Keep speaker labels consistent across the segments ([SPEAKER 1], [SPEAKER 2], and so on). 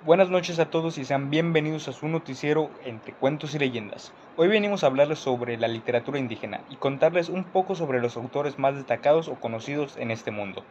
[SPEAKER 1] Buenas noches a todos y sean bienvenidos a su noticiero Entre Cuentos y Leyendas. Hoy venimos a hablarles sobre la literatura indígena y contarles un poco sobre los autores más destacados o conocidos en este mundo.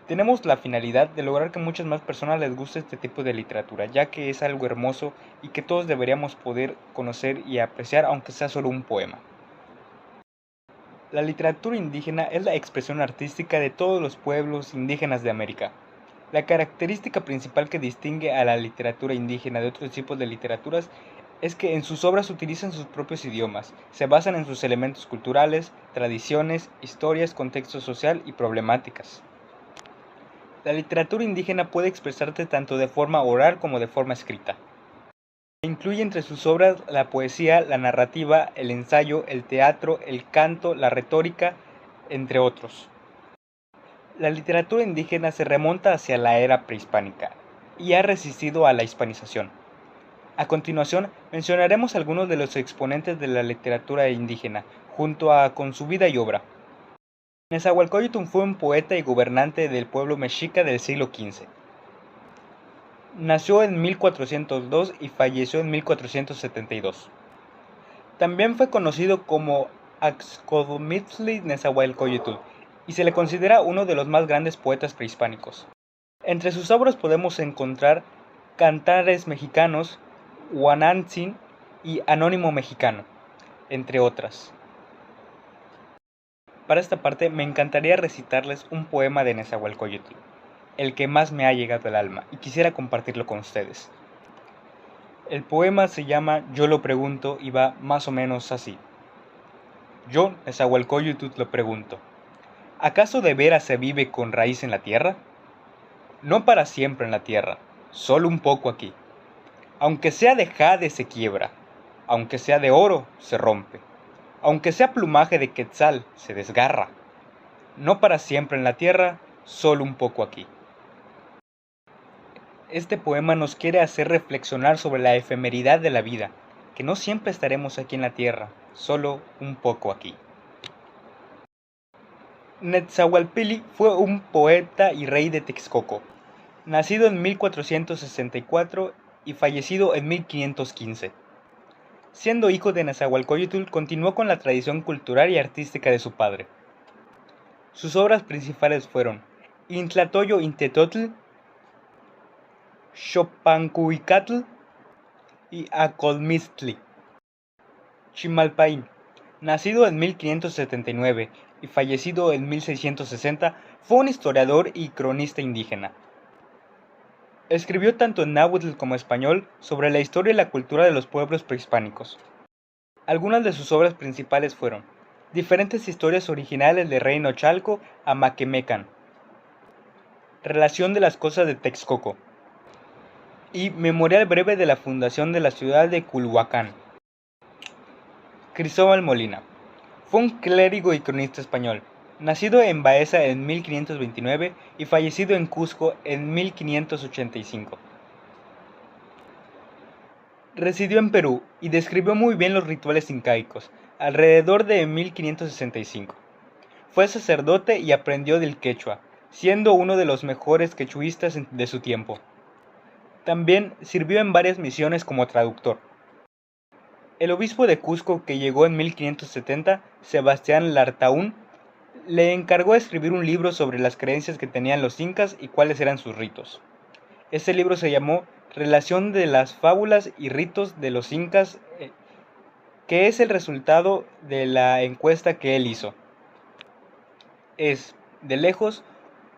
[SPEAKER 1] Tenemos la finalidad de lograr que muchas más personas les guste este tipo de literatura, ya que es algo hermoso y que todos deberíamos poder conocer y apreciar aunque sea solo un poema. La literatura indígena es la expresión artística de todos los pueblos indígenas de América. La característica principal que distingue a la literatura indígena de otros tipos de literaturas es que en sus obras utilizan sus propios idiomas, se basan en sus elementos culturales, tradiciones, historias, contexto social y problemáticas. La literatura indígena puede expresarse tanto de forma oral como de forma escrita. Incluye entre sus obras la poesía, la narrativa, el ensayo, el teatro, el canto, la retórica, entre otros. La literatura indígena se remonta hacia la era prehispánica y ha resistido a la hispanización. A continuación, mencionaremos algunos de los exponentes de la literatura indígena, con su vida y obra. Nezahualcóyotl fue un poeta y gobernante del pueblo mexica del siglo XV. Nació en 1402 y falleció en 1472. También fue conocido como Axcodomitzli Nezahualcóyotl y se le considera uno de los más grandes poetas prehispánicos. Entre sus obras podemos encontrar Cantares Mexicanos, Huanantzin y Anónimo Mexicano, entre otras. Para esta parte me encantaría recitarles un poema de Nezahualcóyotl, el que más me ha llegado al alma, y quisiera compartirlo con ustedes. El poema se llama Yo lo pregunto y va más o menos así. Yo, Nezahualcóyotl, lo pregunto. ¿Acaso de veras se vive con raíz en la tierra? No para siempre en la tierra, solo un poco aquí. Aunque sea de jade se quiebra, aunque sea de oro se rompe, aunque sea plumaje de quetzal se desgarra. No para siempre en la tierra, solo un poco aquí. Este poema nos quiere hacer reflexionar sobre la efemeridad de la vida, que no siempre estaremos aquí en la tierra, solo un poco aquí. Netzahualpili fue un poeta y rey de Texcoco, nacido en 1464 y fallecido en 1515. Siendo hijo de Nezahualcóyotl, continuó con la tradición cultural y artística de su padre. Sus obras principales fueron Intlatoyo Intetotl, Xopancuicatl y Acolmistli. Chimalpaín, nacido en 1579 y fallecido en 1660, fue un historiador y cronista indígena. Escribió tanto en náhuatl como español sobre la historia y la cultura de los pueblos prehispánicos. Algunas de sus obras principales fueron Diferentes historias originales del reino Chalco a Maquemecan, Relación de las cosas de Texcoco y Memorial breve de la fundación de la ciudad de Culhuacán. Cristóbal Molina fue un clérigo y cronista español, nacido en Baeza en 1529 y fallecido en Cusco en 1585. Residió en Perú y describió muy bien los rituales incaicos, alrededor de 1565. Fue sacerdote y aprendió del quechua, siendo uno de los mejores quechuistas de su tiempo. También sirvió en varias misiones como traductor. El obispo de Cusco, que llegó en 1570, Sebastián Lartaún, le encargó escribir un libro sobre las creencias que tenían los incas y cuáles eran sus ritos. Este libro se llamó Relación de las fábulas y ritos de los incas, que es el resultado de la encuesta que él hizo. Es, de lejos,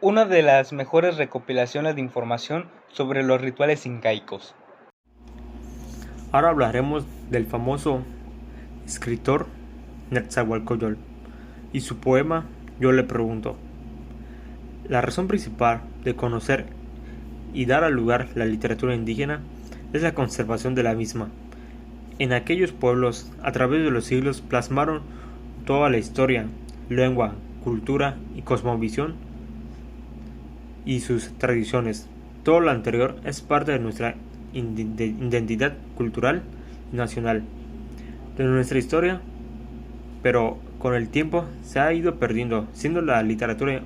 [SPEAKER 1] una de las mejores recopilaciones de información sobre los rituales incaicos.
[SPEAKER 2] Ahora hablaremos del famoso escritor Netzahualcóyotl y su poema Yo le pregunto. La razón principal de conocer y dar al lugar la literatura indígena es la conservación de la misma. En aquellos pueblos, a través de los siglos, plasmaron toda la historia, lengua, cultura y cosmovisión y sus tradiciones. Todo lo anterior es parte de nuestra identidad cultural y nacional, de nuestra historia, pero con el tiempo se ha ido perdiendo, siendo la literatura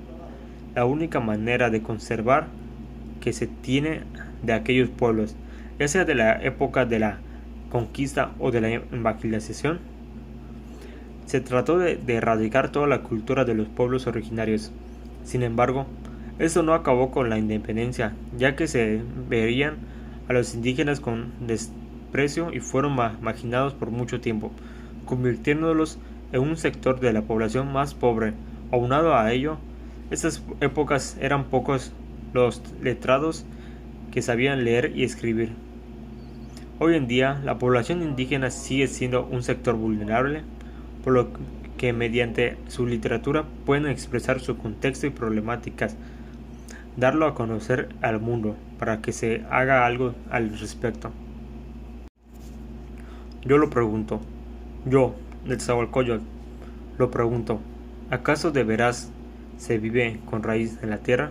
[SPEAKER 2] la única manera de conservar que se tiene de aquellos pueblos, ya sea de la época de la conquista o de la evangelización. Se trató de erradicar toda la cultura de los pueblos originarios. Sin embargo, esto no acabó con la independencia, ya que se veían a los indígenas con desprecio y fueron marginados por mucho tiempo, convirtiéndolos en un sector de la población más pobre. Aunado a ello, estas épocas eran pocos los letrados que sabían leer y escribir. Hoy en día, la población indígena sigue siendo un sector vulnerable, por lo que mediante su literatura pueden expresar su contexto y problemáticas, darlo a conocer al mundo para que se haga algo al respecto. Yo lo pregunto, yo, Netzahualcóyotl, lo pregunto, ¿acaso de veras se vive con raíz en la tierra?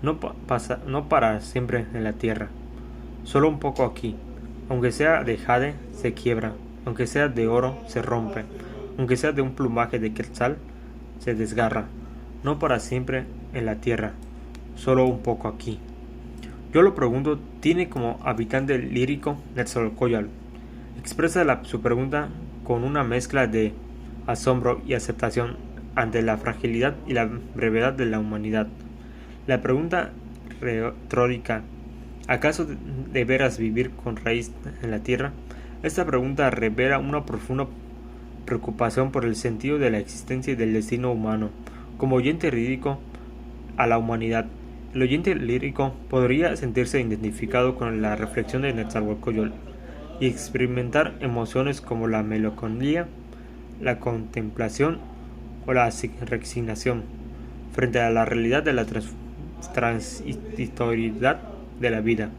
[SPEAKER 2] No para siempre en la tierra, solo un poco aquí. Aunque sea de jade, se quiebra, aunque sea de oro, se rompe, aunque sea de un plumaje de quetzal, se desgarra. No para siempre en la tierra, solo un poco aquí. Yo lo pregunto, tiene como habitante lírico Netzahualcóyotl. Expresa su pregunta con una mezcla de asombro y aceptación ante la fragilidad y la brevedad de la humanidad. La pregunta retórica, ¿acaso de veras vivir con raíz en la tierra? Esta pregunta revela una profunda preocupación por el sentido de la existencia y del destino humano. Como oyente lírico a la humanidad, el oyente lírico podría sentirse identificado con la reflexión de Netzahualcóyotl y experimentar emociones como la melancolía, la contemplación o la resignación frente a la realidad de la transitoriedad de la vida.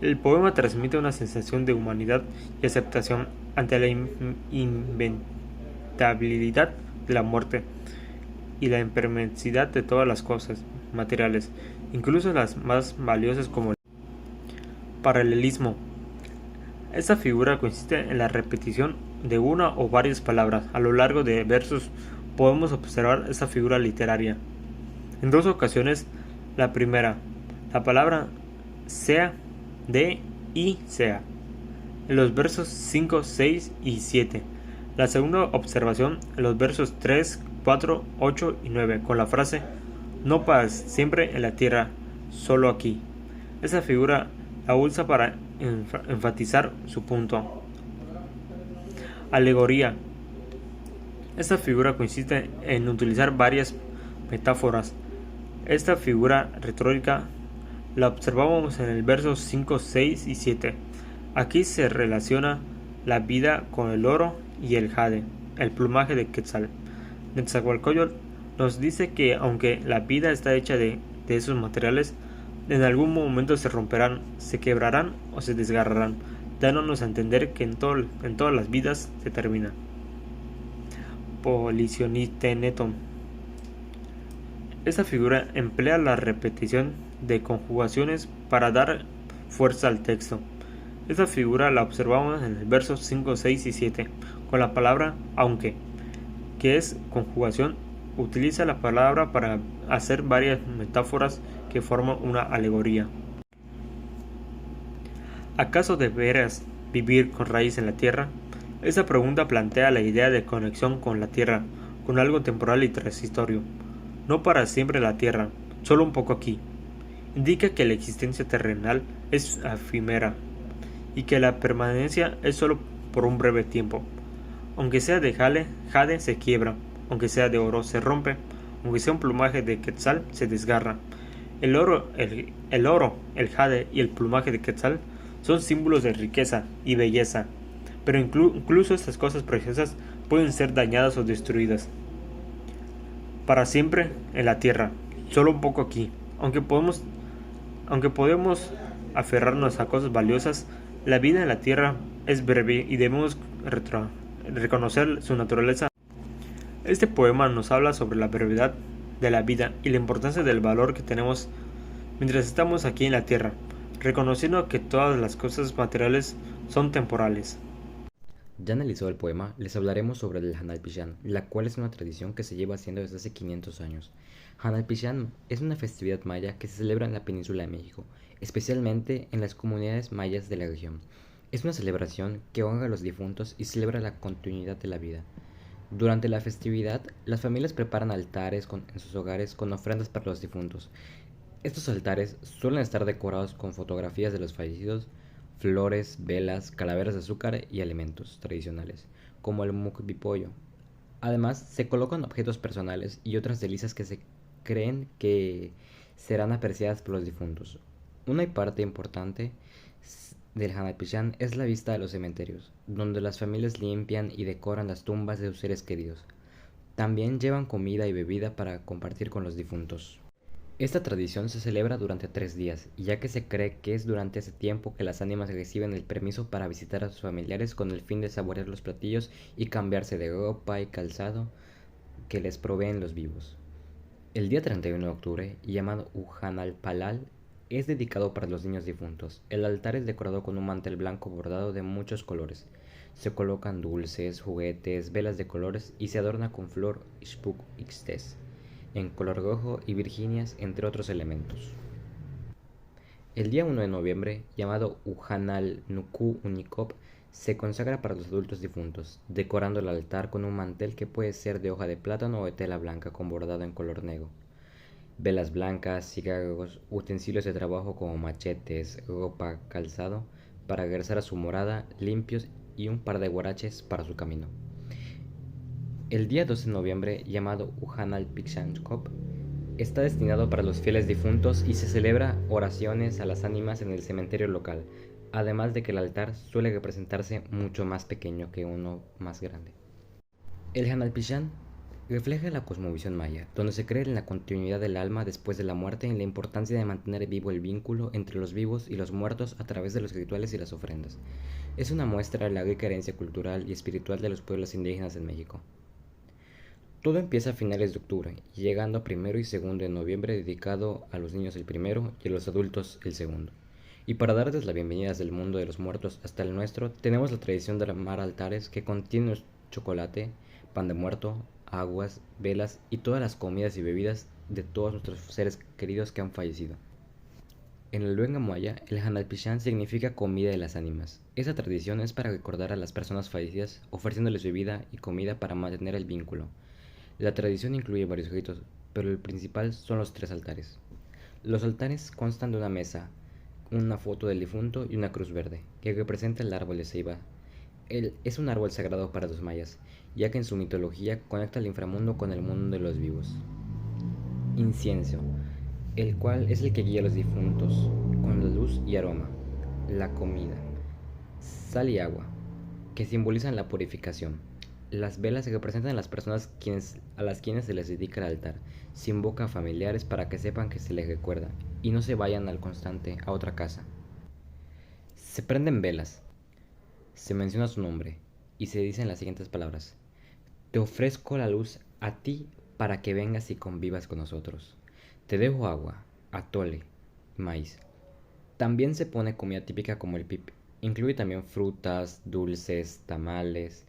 [SPEAKER 2] El poema transmite una sensación de humanidad y aceptación ante la inevitabilidad de la muerte y la impermanencidad de todas las cosas materiales, incluso las más valiosas, como el paralelismo. Esta figura consiste en la repetición de una o varias palabras. A lo largo de versos podemos observar esta figura literaria en dos ocasiones. La primera, la palabra sea, de y sea, en los versos 5, 6 y 7. La segunda observación en los versos 3, 4, 8 y 9, con la frase no para siempre en la tierra, solo aquí. Esa figura la usa para enfatizar su punto. Alegoría. Esta figura consiste en utilizar varias metáforas. Esta figura retórica la observamos en el versos 5, 6 y 7. Aquí se relaciona la vida con el oro y el jade, el plumaje de quetzal. Netzahualcóyotl nos dice que aunque la vida está hecha de esos materiales, en algún momento se romperán, se quebrarán o se desgarrarán, dándonos a entender que en todas las vidas se termina. Policioniteneton. Esta figura emplea la repetición de conjugaciones para dar fuerza al texto. Esta figura la observamos en el versos 5, 6 y 7, con la palabra aunque, que es conjugación. Utiliza la palabra para hacer varias metáforas que forman una alegoría. ¿Acaso de veras vivir con raíz en la tierra? Esta pregunta plantea la idea de conexión con la tierra, con algo temporal y transitorio. No para siempre la tierra, solo un poco aquí. Indica que la existencia terrenal es efímera y que la permanencia es solo por un breve tiempo. Aunque sea de jade se quiebra, aunque sea de oro se rompe, aunque sea un plumaje de quetzal se desgarra. El oro, el jade y el plumaje de quetzal son símbolos de riqueza y belleza, pero incluso estas cosas preciosas pueden ser dañadas o destruidas. Para siempre en la tierra, solo un poco aquí. Aunque podemos aferrarnos a cosas valiosas, la vida en la tierra es breve y debemos reconocer su naturaleza. Este poema nos habla sobre la brevedad de la vida y la importancia del valor que tenemos mientras estamos aquí en la tierra, reconociendo que todas las cosas materiales son temporales.
[SPEAKER 3] Ya analizado el poema, les hablaremos sobre el Hanalpillan, la cual es una tradición que se lleva haciendo desde hace 500 años. Hanalpillan es una festividad maya que se celebra en la península de México, especialmente en las comunidades mayas de la región. Es una celebración que honra a los difuntos y celebra la continuidad de la vida. Durante la festividad, las familias preparan altares en sus hogares con ofrendas para los difuntos. Estos altares suelen estar decorados con fotografías de los fallecidos, flores, velas, calaveras de azúcar y alimentos tradicionales, como el mukbipollo. Además, se colocan objetos personales y otras delicias que se creen que serán apreciadas por los difuntos. Una parte importante del Hanapichan es la vista de los cementerios, donde las familias limpian y decoran las tumbas de sus seres queridos. También llevan comida y bebida para compartir con los difuntos. Esta tradición se celebra durante 3 días, ya que se cree que es durante ese tiempo que las ánimas reciben el permiso para visitar a sus familiares con el fin de saborear los platillos y cambiarse de ropa y calzado que les proveen los vivos. El día 31 de octubre, llamado Ujanalpalal, es dedicado para los niños difuntos. El altar es decorado con un mantel blanco bordado de muchos colores. Se colocan dulces, juguetes, velas de colores y se adorna con flor Xpuk Ixtes en color rojo y virginias, entre otros elementos. El día 1 de noviembre, llamado Ujanal Nuku Unicop, se consagra para los adultos difuntos, decorando el altar con un mantel que puede ser de hoja de plátano o de tela blanca con bordado en color negro. Velas blancas, cigarros, utensilios de trabajo como machetes, ropa, calzado, para regresar a su morada limpios y un par de guaraches para su camino. El día 12 de noviembre, llamado Ujanal Pixankop, está destinado para los fieles difuntos y se celebra oraciones a las ánimas en el cementerio local, además de que el altar suele representarse mucho más pequeño que uno más grande. El Hanalpichan refleja la cosmovisión maya, donde se cree en la continuidad del alma después de la muerte y en la importancia de mantener vivo el vínculo entre los vivos y los muertos a través de los rituales y las ofrendas. Es una muestra de la rica herencia cultural y espiritual de los pueblos indígenas en México. Todo empieza a finales de octubre, llegando a 1 y 2 de noviembre dedicado a los niños el primero y a los adultos el segundo. Y para darles la bienvenida desde el mundo de los muertos hasta el nuestro, tenemos la tradición de armar altares que contienen chocolate, pan de muerto, aguas, velas y todas las comidas y bebidas de todos nuestros seres queridos que han fallecido. En el Luenga Maya, el Hanalpichan significa comida de las ánimas. Esa tradición es para recordar a las personas fallecidas, ofreciéndoles bebida y comida para mantener el vínculo. La tradición incluye varios ritos, pero el principal son los 3 altares. Los altares constan de una mesa, una foto del difunto y una cruz verde, que representa el árbol de ceiba. Él es un árbol sagrado para los mayas, ya que en su mitología conecta el inframundo con el mundo de los vivos. Incienso, el cual es el que guía a los difuntos, con la luz y aroma. La comida, sal y agua, que simbolizan la purificación. Las velas representan a las personas a las quienes se les dedica el altar. Se invoca a familiares para que sepan que se les recuerda y no se vayan al constante a otra casa. Se prenden velas, se menciona su nombre y se dicen las siguientes palabras: te ofrezco la luz a ti para que vengas y convivas con nosotros. Te dejo agua, atole, maíz. También se pone comida típica como el pip. Incluye también frutas, dulces, tamales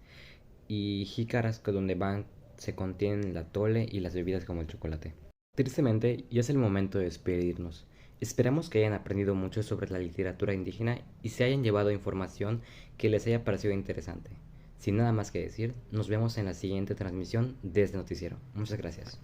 [SPEAKER 3] y jícaras donde se contienen el atole y las bebidas como el chocolate. Tristemente, ya es el momento de despedirnos. Esperamos que hayan aprendido mucho sobre la literatura indígena y se hayan llevado información que les haya parecido interesante. Sin nada más que decir, nos vemos en la siguiente transmisión de este noticiero. Muchas gracias.